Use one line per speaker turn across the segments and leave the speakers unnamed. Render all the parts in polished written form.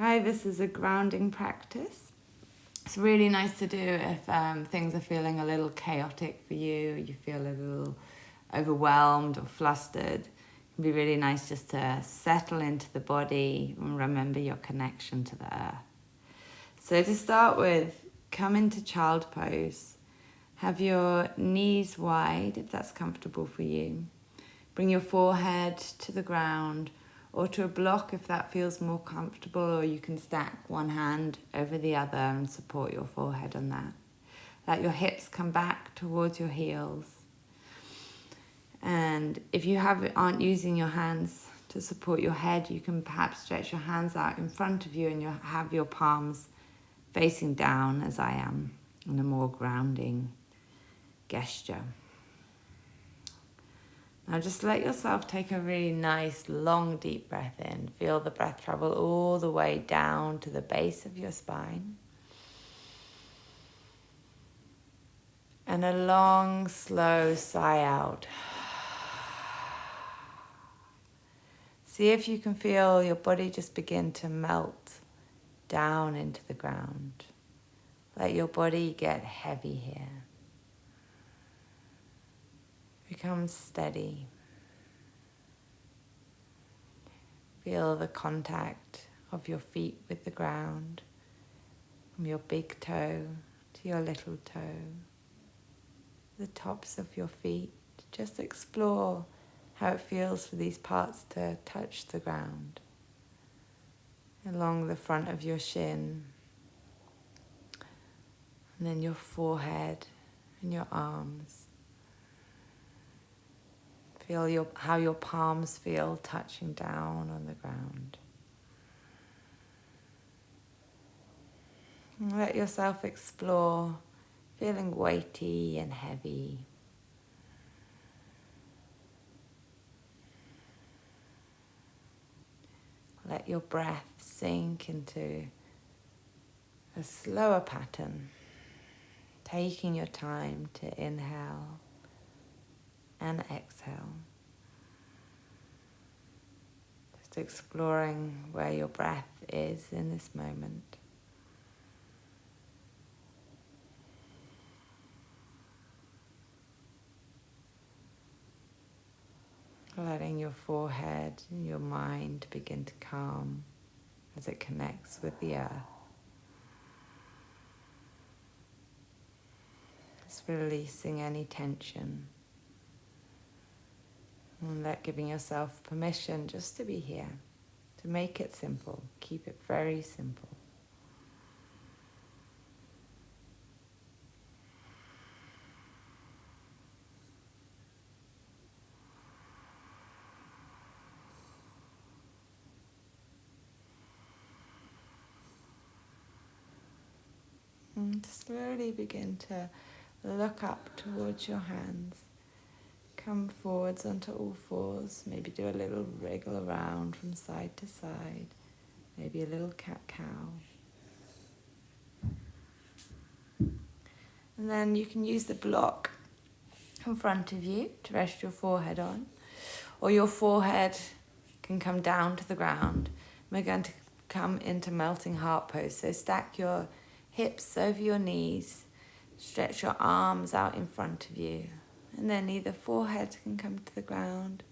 Hi, this is a grounding practice. It's really nice to do if things are feeling a little chaotic for you, you feel a little overwhelmed or flustered. It can be really nice just to settle into the body and remember your connection to the earth. So to start with, come into child pose. Have your knees wide if that's comfortable for you. Bring your forehead to the ground or to a block if that feels more comfortable, or you can stack one hand over the other and support your forehead on that. Let your hips come back towards your heels. And if you aren't using your hands to support your head, you can perhaps stretch your hands out in front of you and you have your palms facing down as I am in a more grounding gesture. Now just let yourself take a really nice, long, deep breath in. Feel the breath travel all the way down to the base of your spine. And a long, slow sigh out. See if you can feel your body just begin to melt down into the ground. Let your body get heavy here. Become steady. Feel the contact of your feet with the ground, from your big toe to your little toe, the tops of your feet. Just explore how it feels for these parts to touch the ground. Along the front of your shin, and then your forehead and your arms. Feel how your palms feel touching down on the ground. And let yourself explore feeling weighty and heavy. Let your breath sink into a slower pattern, taking your time to inhale and exhale. Just exploring where your breath is in this moment. Letting your forehead and your mind begin to calm as it connects with the earth. Just releasing any tension. And giving yourself permission just to be here, to make it simple. Keep it very simple. And slowly begin to look up towards your hands. Come forwards onto all fours, maybe do a little wriggle around from side to side, maybe a little cat-cow. And then you can use the block in front of you to rest your forehead on, or your forehead can come down to the ground. We're going to come into melting heart pose, so stack your hips over your knees, stretch your arms out in front of you. And then either forehead can come to the ground,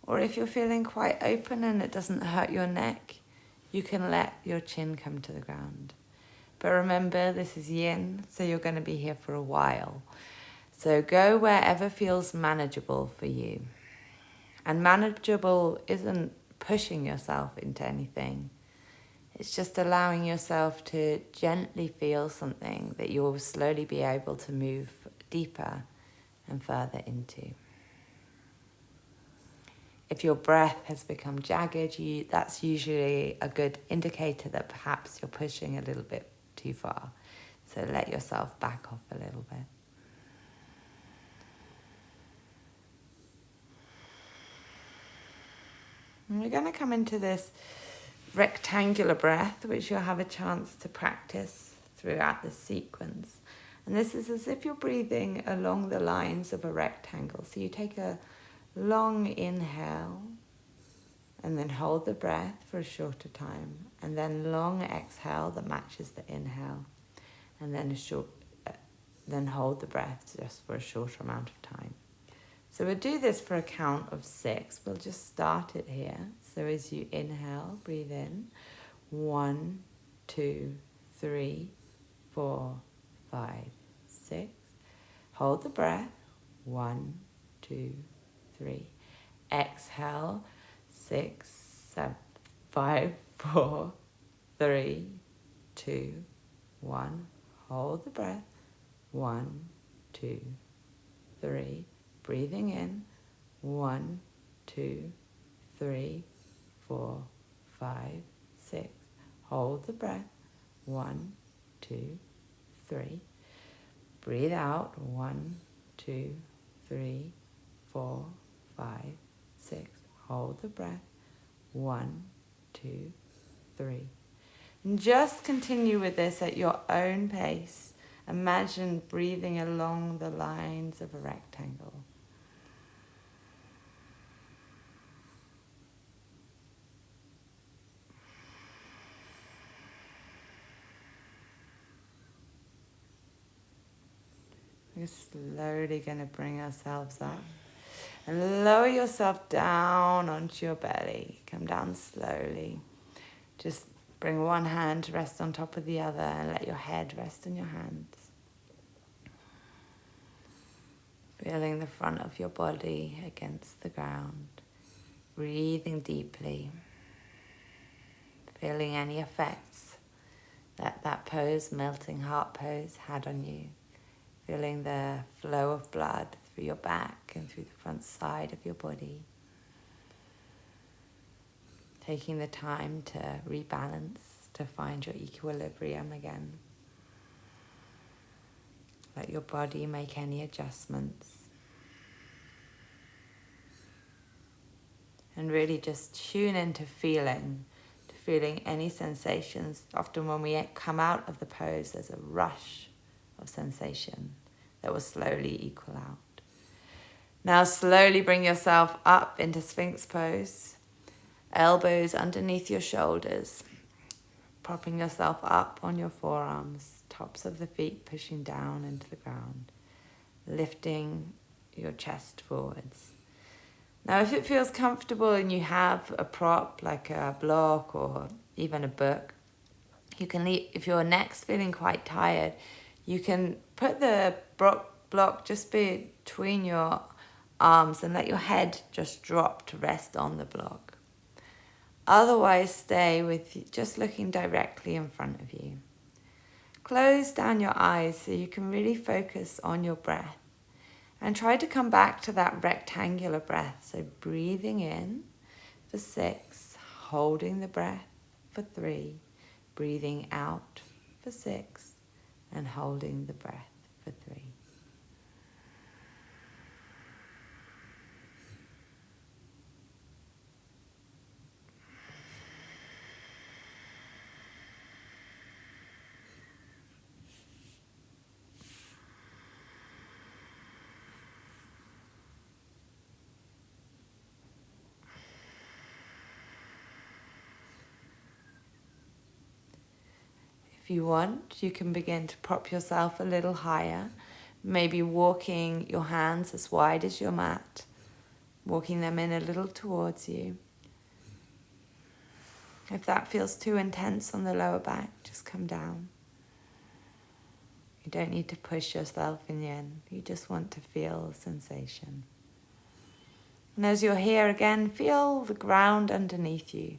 or if you're feeling quite open and it doesn't hurt your neck, you can let your chin come to the ground. But remember, this is yin, so you're going to be here for a while. So go wherever feels manageable for you. And manageable isn't pushing yourself into anything. It's just allowing yourself to gently feel something that you'll slowly be able to move deeper and further into. If your breath has become jagged, that's usually a good indicator that perhaps you're pushing a little bit too far. So let yourself back off a little bit. And we're going to come into this rectangular breath, which you'll have a chance to practice throughout the sequence. And this is as if you're breathing along the lines of a rectangle. So you take a long inhale And then hold the breath for a shorter time. And then long exhale that matches the inhale. And then then hold the breath just for a shorter amount of time. So we'll do this for a count of 6. We'll just start it here. So as you inhale, breathe in. 1, 2, 3, 4, 5, 6. Hold the breath. 1, 2, 3. Exhale. 6, 7, 5, 4, 3, 2, 1. Hold the breath. 1, 2, 3. Breathing in. 1, 2, 3, 4, 5, 6. Hold the breath. 1, 2, 3. Breathe out. 1, 2, 3, 4, 5, 6. Hold the breath. 1, 2, 3. And just continue with this at your own pace. Imagine breathing along the lines of a rectangle. We're slowly going to bring ourselves up and lower yourself down onto your belly. Come down slowly. Just bring one hand to rest on top of the other and let your head rest on your hands. Feeling the front of your body against the ground. Breathing deeply. Feeling any effects that pose, melting heart pose, had on you. Feeling the flow of blood through your back and through the front side of your body. Taking the time to rebalance, to find your equilibrium again. Let your body make any adjustments. And really just tune into feeling any sensations. Often when we come out of the pose, there's a rush of sensation that will slowly equal out. Now slowly bring yourself up into Sphinx pose. Elbows underneath your shoulders. Propping yourself up on your forearms. Tops of the feet pushing down into the ground. Lifting your chest forwards. Now if it feels comfortable and you have a prop like a block or even a book, you can leave. If your neck's feeling quite tired, you can put the block just between your arms and let your head just drop to rest on the block. Otherwise, stay with just looking directly in front of you. Close down your eyes so you can really focus on your breath. And try to come back to that rectangular breath. So breathing in for 6, holding the breath for 3, breathing out for 6, and holding the breath for 3. If you want, you can begin to prop yourself a little higher, maybe walking your hands as wide as your mat, walking them in a little towards you. If that feels too intense on the lower back, just come down. You don't need to push yourself in. You just want to feel the sensation. And as you're here again, feel the ground underneath you.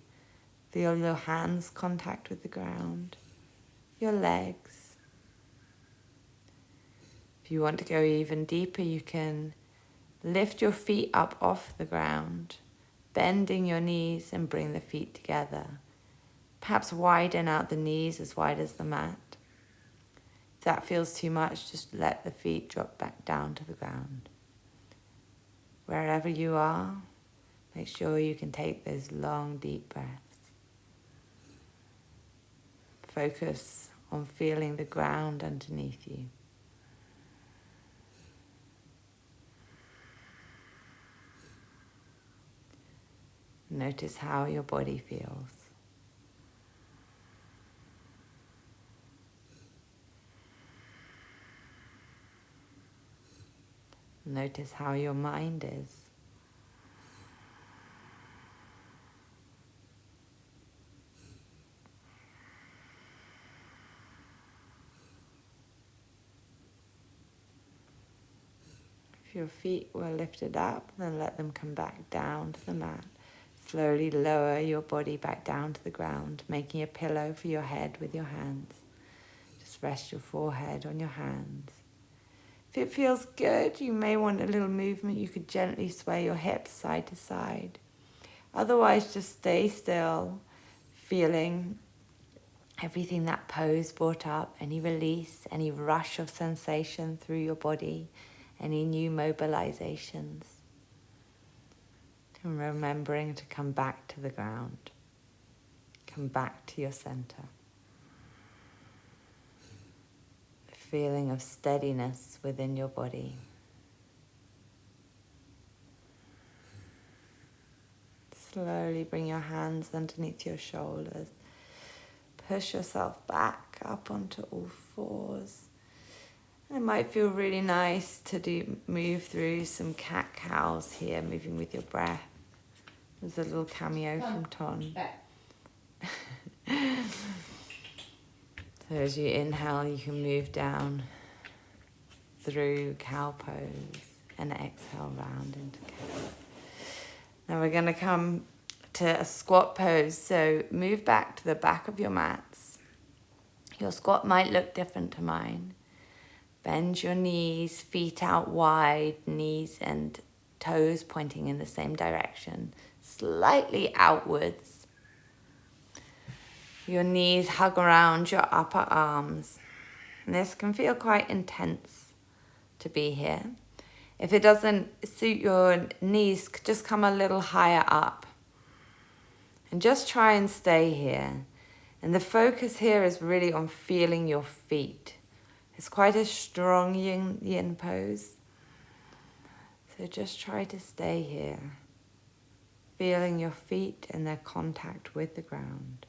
Feel your hands contact with the ground. Your legs. If you want to go even deeper, you can lift your feet up off the ground, bending your knees and bring the feet together. Perhaps widen out the knees as wide as the mat. If that feels too much, just let the feet drop back down to the ground. Wherever you are, make sure you can take those long, deep breaths. Focus on feeling the ground underneath you. Notice how your body feels. Notice how your mind is. If your feet were lifted up, then let them come back down to the mat. Slowly lower your body back down to the ground, making a pillow for your head with your hands. Just rest your forehead on your hands. If it feels good, you may want a little movement. You could gently sway your hips side to side. Otherwise, just stay still, feeling everything that pose brought up, any release, any rush of sensation through your body, any new mobilizations. And remembering to come back to the ground, come back to your center. A feeling of steadiness within your body. Slowly bring your hands underneath your shoulders. Push yourself back up onto all fours. It might feel really nice to move through some cat-cows here, moving with your breath. There's a little cameo from Ton. So as you inhale, you can move down through cow pose and exhale round into cow. Now we're going to come to a squat pose. So move back to the back of your mats. Your squat might look different to mine. Bend your knees, feet out wide, knees and toes pointing in the same direction, slightly outwards. Your knees hug around your upper arms. And this can feel quite intense to be here. If it doesn't suit your knees, just come a little higher up. And just try and stay here. And the focus here is really on feeling your feet. It's quite a strong yin pose. So just try to stay here, feeling your feet and their contact with the ground.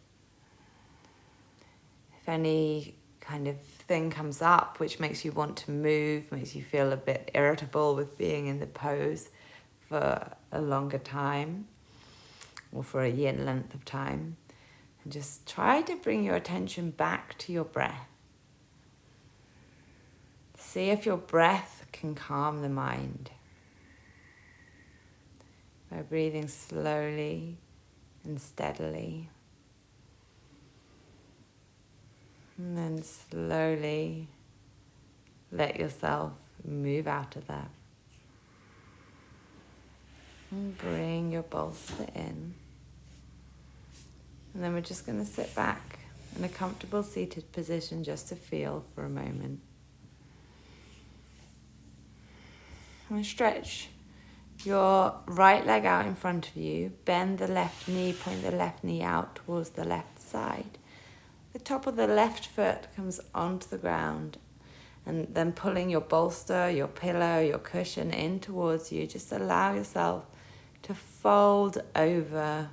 If any kind of thing comes up which makes you want to move, makes you feel a bit irritable with being in the pose for a longer time or for a yin length of time, and just try to bring your attention back to your breath. See if your breath can calm the mind by breathing slowly and steadily. And then slowly let yourself move out of that. And bring your bolster in. And then we're just going to sit back in a comfortable seated position just to feel for a moment. And stretch your right leg out in front of you. Bend the left knee, point the left knee out towards the left side. The top of the left foot comes onto the ground. And then pulling your bolster, your pillow, your cushion in towards you. Just allow yourself to fold over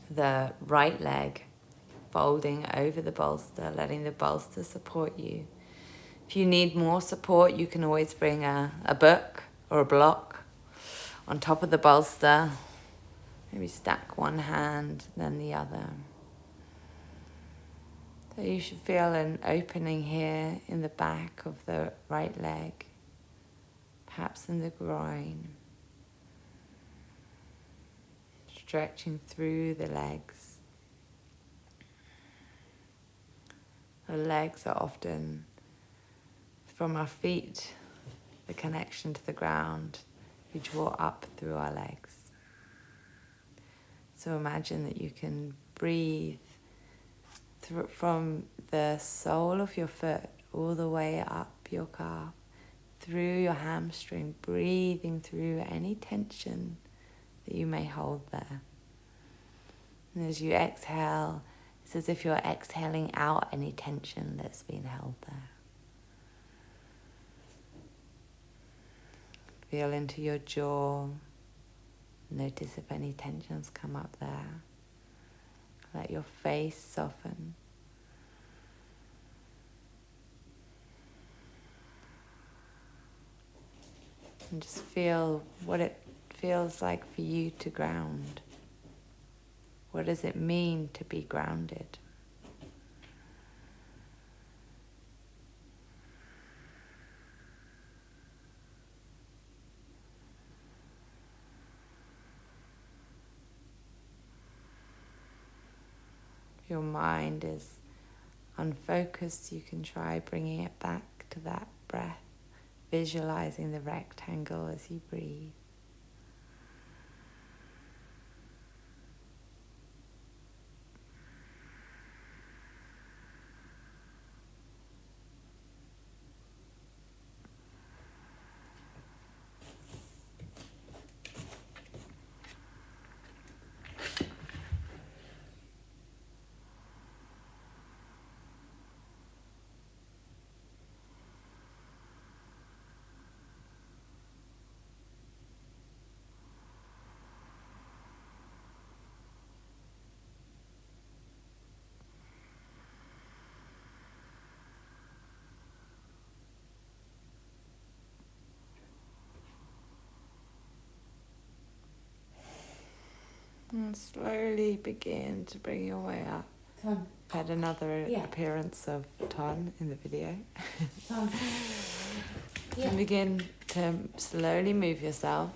the right leg. Folding over the bolster, letting the bolster support you. If you need more support, you can always bring a book or a block on top of the bolster. Maybe stack one hand, then the other. So you should feel an opening here in the back of the right leg, perhaps in the groin. Stretching through the legs. The legs are often from our feet, the connection to the ground, we draw up through our legs. So imagine that you can breathe from the sole of your foot all the way up your calf, through your hamstring, breathing through any tension that you may hold there. And as you exhale, it's as if you're exhaling out any tension that's been held there. Feel into your jaw, Notice if any tensions come up there. Let your face soften. And just feel what it feels like for you to ground. What does it mean to be grounded? If your mind is unfocused, you can try bringing it back to that breath, visualizing the rectangle as you breathe. And slowly begin to bring your way up.
Ton.
Had another
Yeah.
appearance of Ton in the video.
Ton. Yeah.
And begin to slowly move yourself.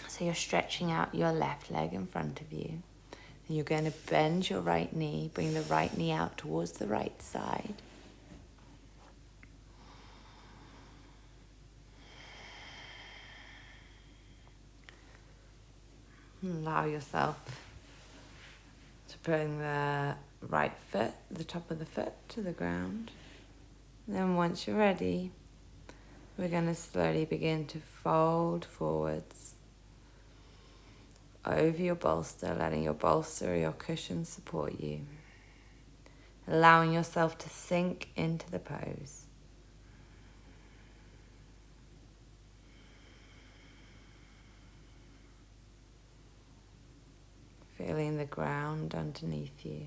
So you're stretching out your left leg in front of you. And you're going to bend your right knee, bring the right knee out towards the right side. Allow yourself to bring the right foot, the top of the foot, to the ground. Then once you're ready, we're going to slowly begin to fold forwards over your bolster, letting your bolster or your cushion support you. Allowing yourself to sink into the pose. Feeling the ground underneath you.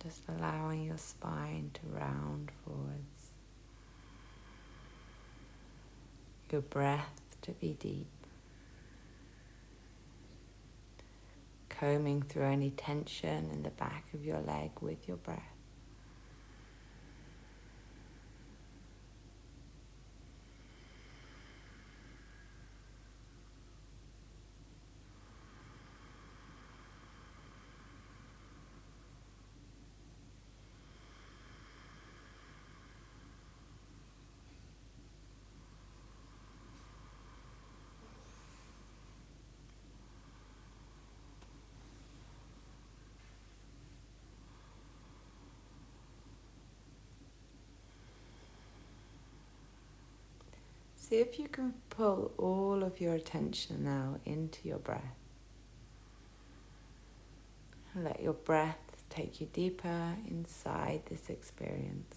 Just allowing your spine to round forwards. Your breath to be deep. Combing through any tension in the back of your leg with your breath. See if you can pull all of your attention now into your breath. And let your breath take you deeper inside this experience.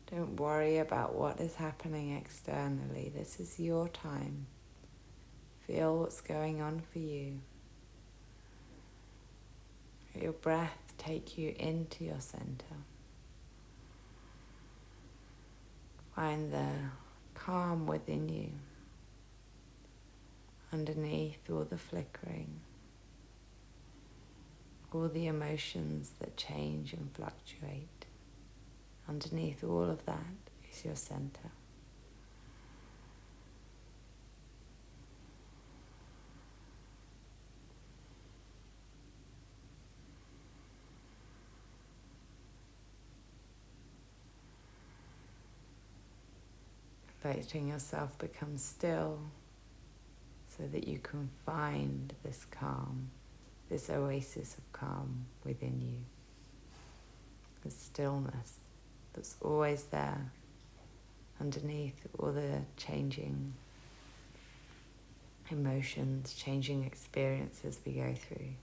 Don't worry about what is happening externally. This is your time. Feel what's going on for you. Let your breath take you into your center. Find the calm within you, underneath all the flickering, all the emotions that change and fluctuate. Underneath all of that is your center. Letting yourself become still so that you can find this calm, this oasis of calm within you. The stillness that's always there underneath all the changing emotions, changing experiences we go through.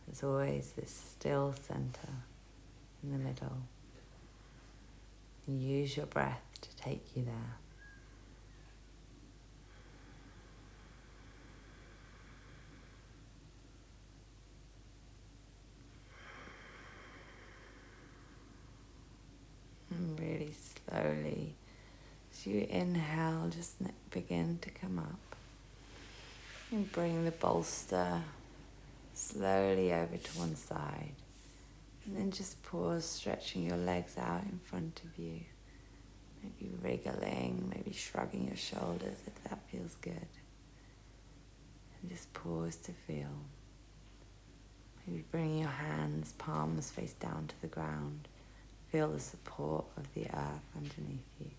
There's always this still center in the middle. And use your breath to take you there. And really slowly, as you inhale, just begin to come up. And bring the bolster slowly over to one side. And then just pause, stretching your legs out in front of you. Maybe wriggling, maybe shrugging your shoulders if that feels good. And just pause to feel. Maybe bring your hands, palms face down to the ground. Feel the support of the earth underneath you.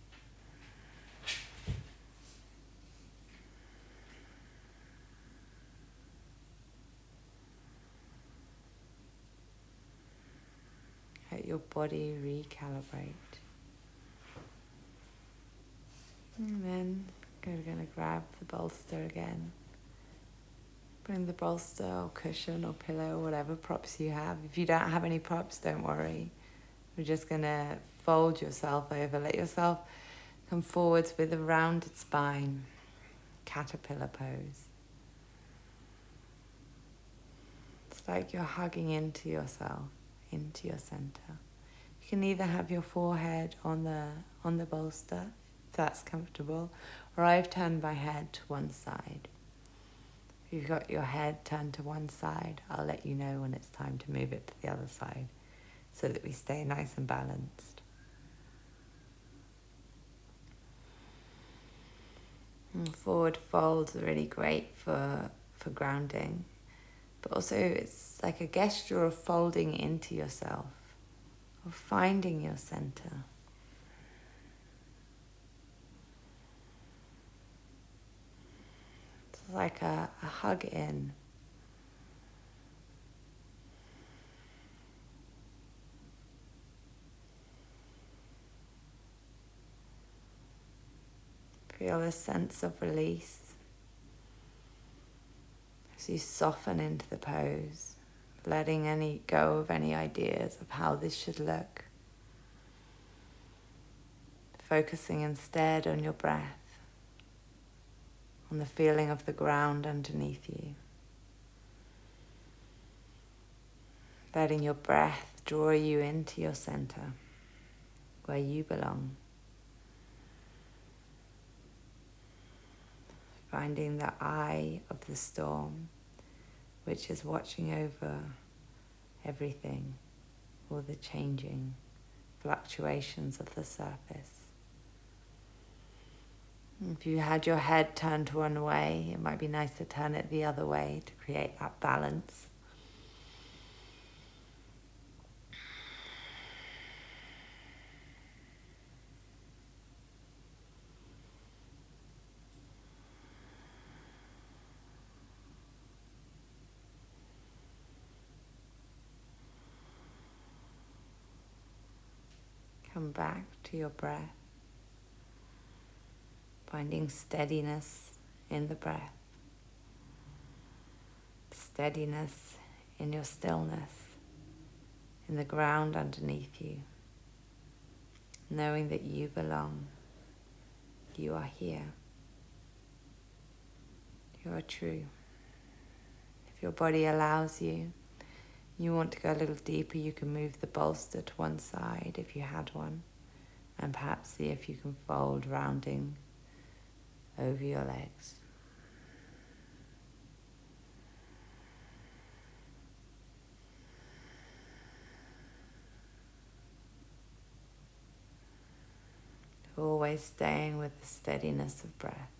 Let your body recalibrate. And then we're going to grab the bolster again. Bring the bolster or cushion or pillow or whatever props you have. If you don't have any props, don't worry. We're just going to fold yourself over. Let yourself come forwards with a rounded spine. Caterpillar pose. It's like you're hugging into yourself, into your center. You can either have your forehead on the bolster, if that's comfortable, or I've turned my head to one side. If you've got your head turned to one side, I'll let you know when it's time to move it to the other side so that we stay nice and balanced. And forward folds are really great for grounding, but also it's like a gesture of folding into yourself, of finding your center. It's like a hug in. Feel a sense of release as you soften into the pose, letting go of any ideas of how this should look. Focusing instead on your breath, on the feeling of the ground underneath you. Letting your breath draw you into your center, where you belong. Finding the eye of the storm, which is watching over everything, all the changing fluctuations of the surface. If you had your head turned one way, it might be nice to turn it the other way to create that balance. Come back to your breath, finding steadiness in the breath, steadiness in your stillness, in the ground underneath you, knowing that you belong, you are here, you are true. If your body allows you, you want to go a little deeper, you can move the bolster to one side if you had one, and perhaps see if you can fold rounding over your legs. Always staying with the steadiness of breath.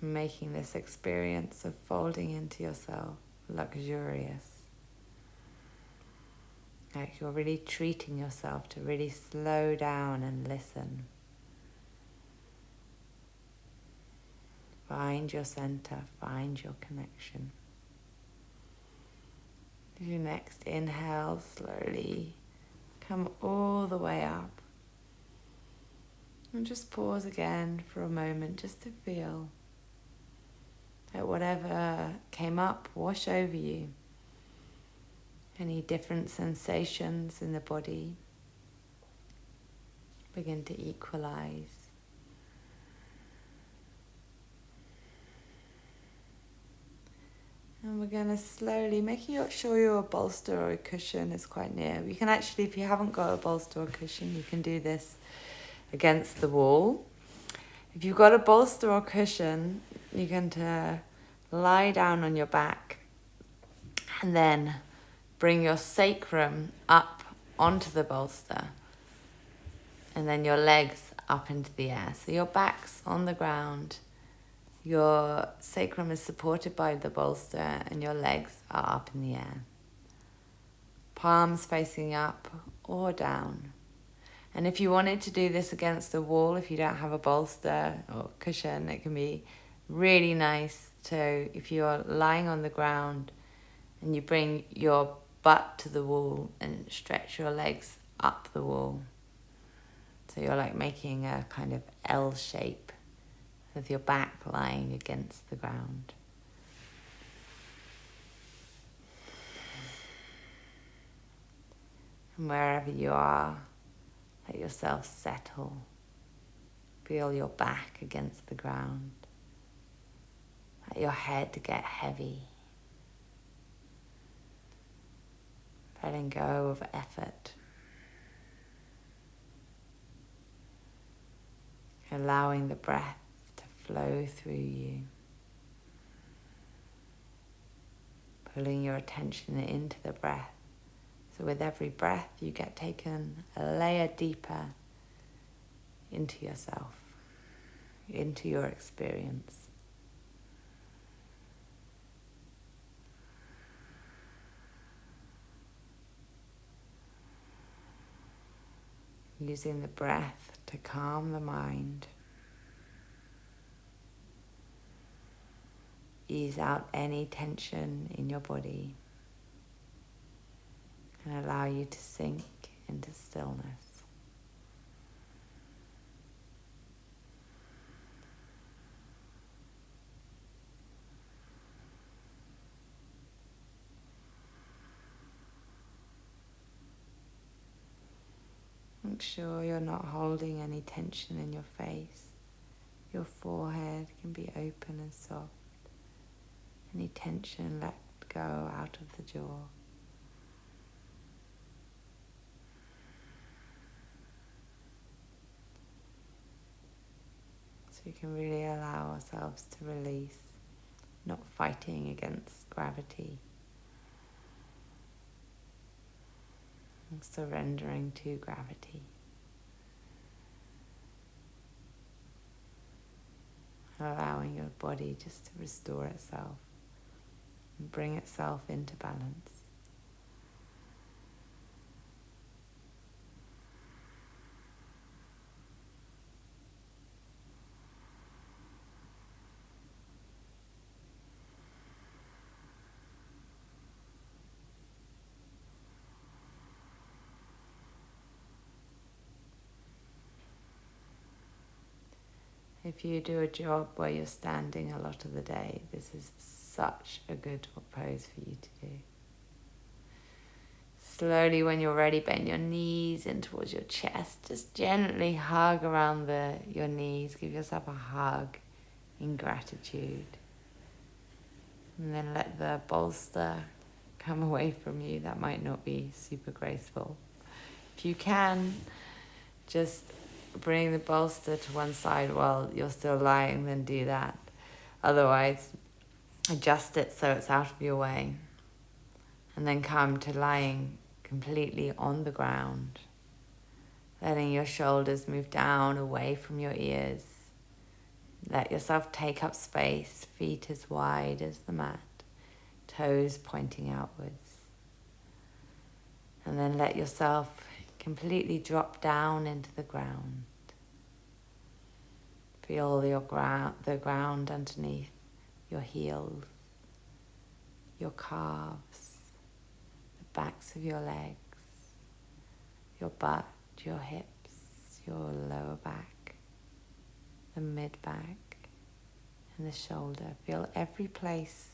Making this experience of folding into yourself luxurious. Like you're really treating yourself to really slow down and listen. Find your center, find your connection. As you next inhale, slowly come all the way up And just pause again for a moment just to feel that whatever came up, wash over you. Any different sensations in the body begin to equalize. And we're going to slowly, making sure your bolster or a cushion is quite near. You can actually, if you haven't got a bolster or cushion, you can do this against the wall. If you've got a bolster or cushion, you're going to lie down on your back and then bring your sacrum up onto the bolster and then your legs up into the air. So your back's on the ground, your sacrum is supported by the bolster and your legs are up in the air. Palms facing up or down. And if you wanted to do this against the wall, if you don't have a bolster or cushion, it can be really nice to, if you're lying on the ground and you bring your butt to the wall and stretch your legs up the wall. So you're like making a kind of L shape with your back lying against the ground. And wherever you are, let yourself settle. Feel your back against the ground. Let your head get heavy. Letting go of effort. Allowing the breath to flow through you. Pulling your attention into the breath. So with every breath you get taken a layer deeper into yourself, into your experience. Using the breath to calm the mind. Ease out any tension in your body and allow you to sink into stillness. Make sure you're not holding any tension in your face. Your forehead can be open and soft. Any tension let go out of the jaw. So we can really allow ourselves to release, not fighting against gravity. And surrendering to gravity. Allowing your body just to restore itself and bring itself into balance. If you do a job where you're standing a lot of the day, this is such a good pose for you to do. Slowly, when you're ready, bend your knees in towards your chest. Just gently hug around your knees. Give yourself a hug in gratitude. And then let the bolster come away from you. That might not be super graceful. If you can, just bring the bolster to one side while you're still lying, then do that. Otherwise, adjust it so it's out of your way. And then come to lying completely on the ground. Letting your shoulders move down away from your ears. Let yourself take up space, feet as wide as the mat, toes pointing outwards. And then let yourself completely drop down into the ground. Feel the ground underneath your heels, your calves, the backs of your legs, your butt, your hips, your lower back. the mid-back, and the shoulder. Feel every place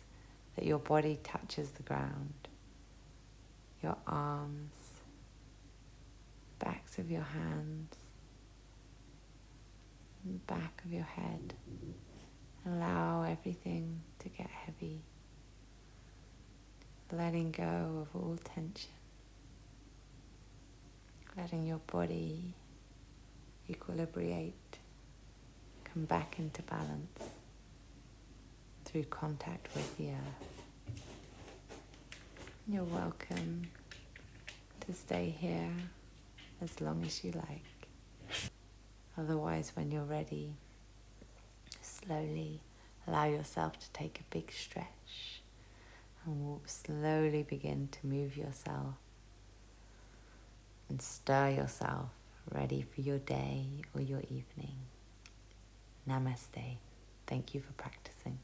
that your body touches the ground. Your arms, backs of your hands, and the back of your head. Allow everything to get heavy, letting go of all tension, letting your body equilibrate, come back into balance through contact with the earth. You're welcome to stay here as long as you like. Otherwise, when you're ready, slowly allow yourself to take a big stretch and we'll slowly begin to move yourself and stir yourself ready for your day or your evening. Namaste. Thank you for practicing.